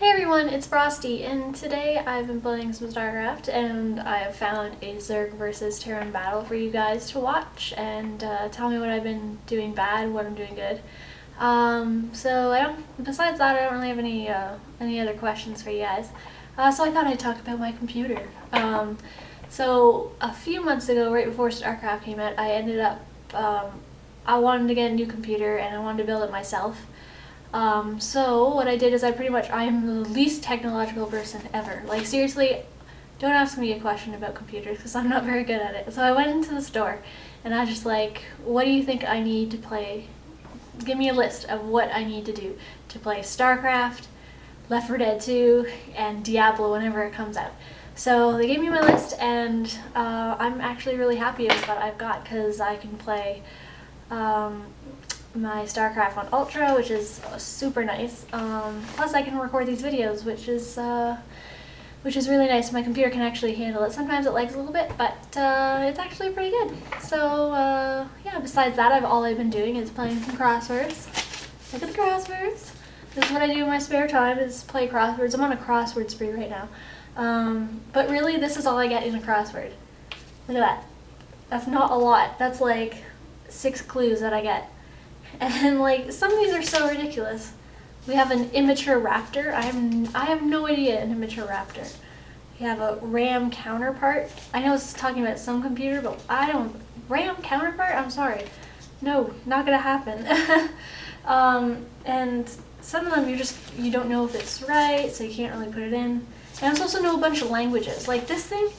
Hey everyone, it's Frosty, and today I've been playing some StarCraft, and I have found a Zerg versus Terran battle for you guys to watch, and tell me what I've been doing bad, what I'm doing good. Besides that, I don't really have any other questions for you guys. So I thought I'd talk about my computer. So a few months ago, right before StarCraft came out, I ended up, I wanted to get a new computer, and I wanted to build it myself. So what I did is I am the least technological person ever. Like seriously, don't ask me a question about computers because I'm not very good at it. So I went into the store and I was just like, what do you think I need to play? Give me a list of what I need to do to play StarCraft, Left 4 Dead 2, and Diablo whenever it comes out. So they gave me my list, and I'm actually really happy with what I've got because I can play my StarCraft on Ultra, which is super nice. Plus I can record these videos, which is really nice. My computer can actually handle it. Sometimes it lags a little bit, but it's actually pretty good. So yeah, besides that, all I've been doing is playing some crosswords. Look at the crosswords. This is what I do in my spare time, is play crosswords. I'm on a crossword spree right now. But really, this is all I get in a crossword. Look at that. That's not a lot. That's like 6 clues that I get. And like, some of these are so ridiculous. We have an immature raptor. I have no idea an immature raptor. We have a RAM counterpart. I know it's talking about some computer, but RAM counterpart? I'm sorry. No, not gonna happen. And some of them you don't know if it's right, so you can't really put it in. And there's also know a bunch of languages. Like this thing,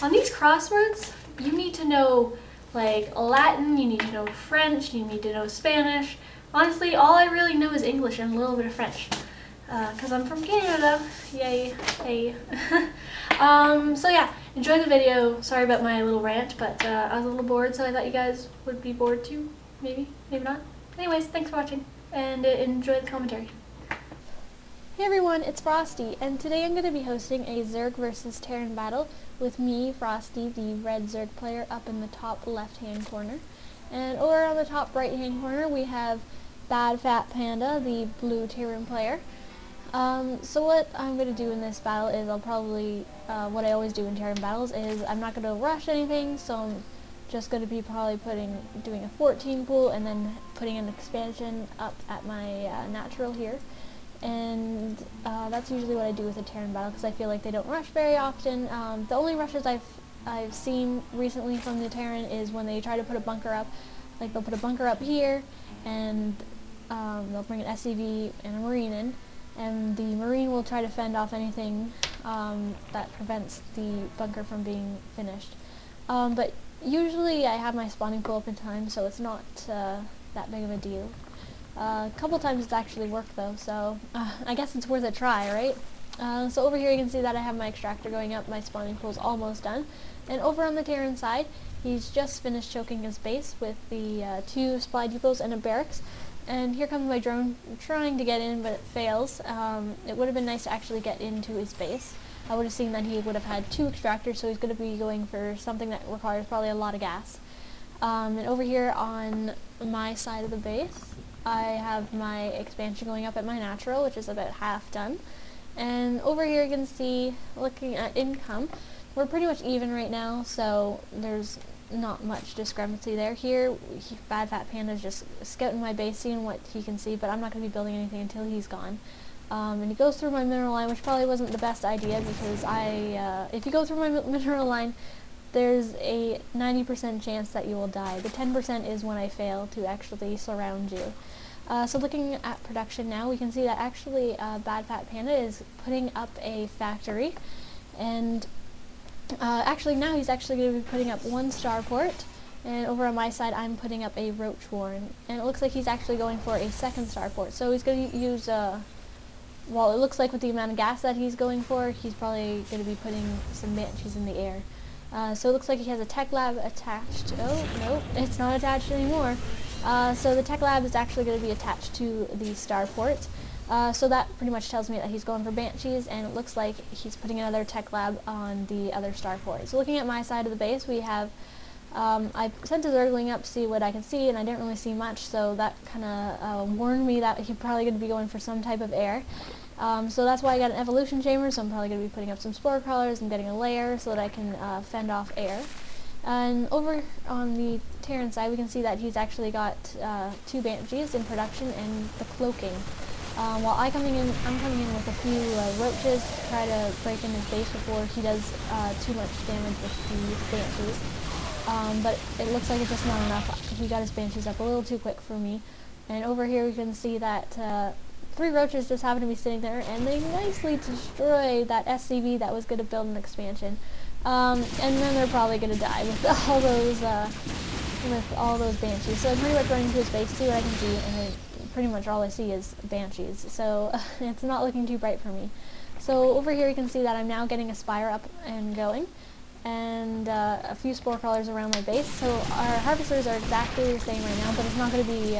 on these crosswords, you need to know like Latin, you need to know French, you need to know Spanish. Honestly, all I really know is English and a little bit of French. Because I'm from Canada. Yay. Hey. So yeah, enjoy the video. Sorry about my little rant, but I was a little bored, so I thought you guys would be bored too. Maybe, maybe not. Anyways, thanks for watching, and enjoy the commentary. Hey everyone, it's Frosty, and today I'm going to be hosting a Zerg versus Terran battle with me, Frosty, the red Zerg player, up in the top left-hand corner. And over on the top right-hand corner we have Bad Fat Panda, the blue Terran player. So what I'm going to do in this battle is what I always do in Terran battles is I'm not going to rush anything, so I'm just going to be probably doing a 14 pool and then putting an expansion up at my natural here. And that's usually what I do with a Terran battle because I feel like they don't rush very often. The only rushes I've seen recently from the Terran is when they try to put a bunker up. Like they'll put a bunker up here, and they'll bring an SCV and a Marine in, and the Marine will try to fend off anything that prevents the bunker from being finished. But usually I have my spawning pool up in time, so it's not that big of a deal. A couple times it's actually worked though, so I guess it's worth a try, right? So over here you can see that I have my extractor going up, my spawning pool's almost done. And over on the Terran side, he's just finished choking his base with the 2 supply depots and a barracks. And here comes my drone trying to get in, but it fails. It would have been nice to actually get into his base. I would have seen that he would have had 2 extractors, so he's going to be going for something that requires probably a lot of gas. And over here on my side of the base, I have my expansion going up at my natural, which is about half done. And over here you can see, looking at income, we're pretty much even right now, so there's not much discrepancy there. Here, Bad Fat Panda is just scouting my base, seeing what he can see, but I'm not going to be building anything until he's gone. And he goes through my mineral line, which probably wasn't the best idea, because if you go through my mineral line, there's a 90% chance that you will die. The 10% is when I fail to actually surround you. So looking at production now, we can see that actually Bad Fat Panda is putting up a factory, and actually now he's actually going to be putting up 1 starport, and over on my side I'm putting up a roach warren, and it looks like he's actually going for a 2nd starport. So he's going to use, well, it looks like with the amount of gas that he's going for, he's probably going to be putting some banshees in the air. So it looks like he has a tech lab attached. Oh, no, it's not attached anymore. So the tech lab is actually going to be attached to the starport. So that pretty much tells me that he's going for banshees, and it looks like he's putting another tech lab on the other starport. So looking at my side of the base, we have I sent a Zergling up to see what I could see, and I didn't really see much, so that kind of warned me that he's probably going to be going for some type of air. So that's why I got an evolution chamber, so I'm probably going to be putting up some spore crawlers and getting a lair so that I can fend off air. And over on the Terran side, we can see that he's actually got 2 banshees in production and the cloaking. While I'm coming in with a few roaches to try to break in his base before he does too much damage with the banshees. But it looks like it's just not enough. He got his banshees up a little too quick for me. And over here we can see that 3 roaches just happen to be sitting there, and they nicely destroy that SCV that was going to build an expansion. And then they're probably going to die with all those banshees. So I'm pretty much running to his base, see what I can see, and pretty much all I see is banshees. So it's not looking too bright for me. So over here you can see that I'm now getting a spire up and going, and a few spore crawlers around my base. So our harvesters are exactly the same right now, but it's not going to be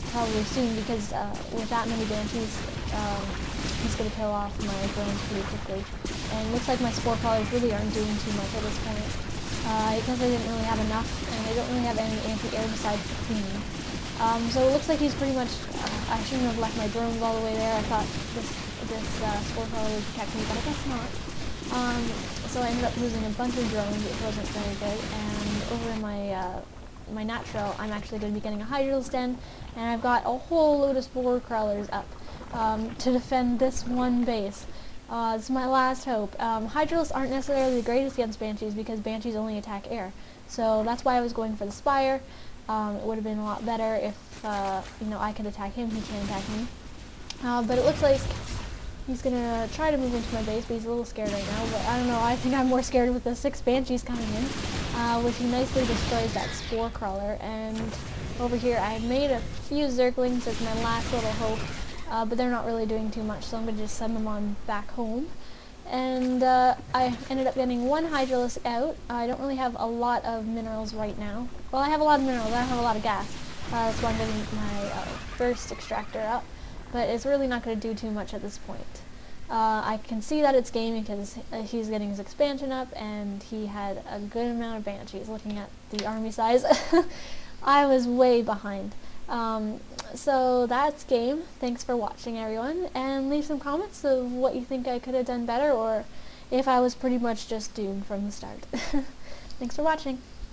probably soon, because with that many banshees, he's going to kill off my drones pretty quickly. And it looks like my spore crawlers really aren't doing too much at this point, because I didn't really have enough, and I don't really have any anti-air besides cleaning. So it looks like he's pretty much, I shouldn't have left my drones all the way there. I thought this spore crawler would protect me, but I guess not. So I ended up losing a bunch of drones, which wasn't very good, and over in my natural, I'm actually going to be getting a Hydralis den, and I've got a whole load of spore crawlers up to defend this one base. It's my last hope. Hydralis aren't necessarily the greatest against banshees because banshees only attack air, so that's why I was going for the spire. It would have been a lot better if I could attack him. He can't attack me, but it looks like he's gonna try to move into my base, but he's a little scared right now. But I don't know, I think I'm more scared with the 6 banshees coming in, which he nicely destroys that spore crawler. And over here I made a few Zerglings as my last little hope, but they're not really doing too much, so I'm gonna just send them on back home. And I ended up getting 1 Hydralis out. I don't really have a lot of minerals right now. Well, I have a lot of minerals, I don't have a lot of gas. That's why I'm getting my first extractor up. But it's really not going to do too much at this point. I can see that it's gaming because he's getting his expansion up, and he had a good amount of banshees. Looking at the army size, I was way behind. So that's game. Thanks for watching, everyone, and leave some comments of what you think I could have done better, or if I was pretty much just doomed from the start. Thanks for watching.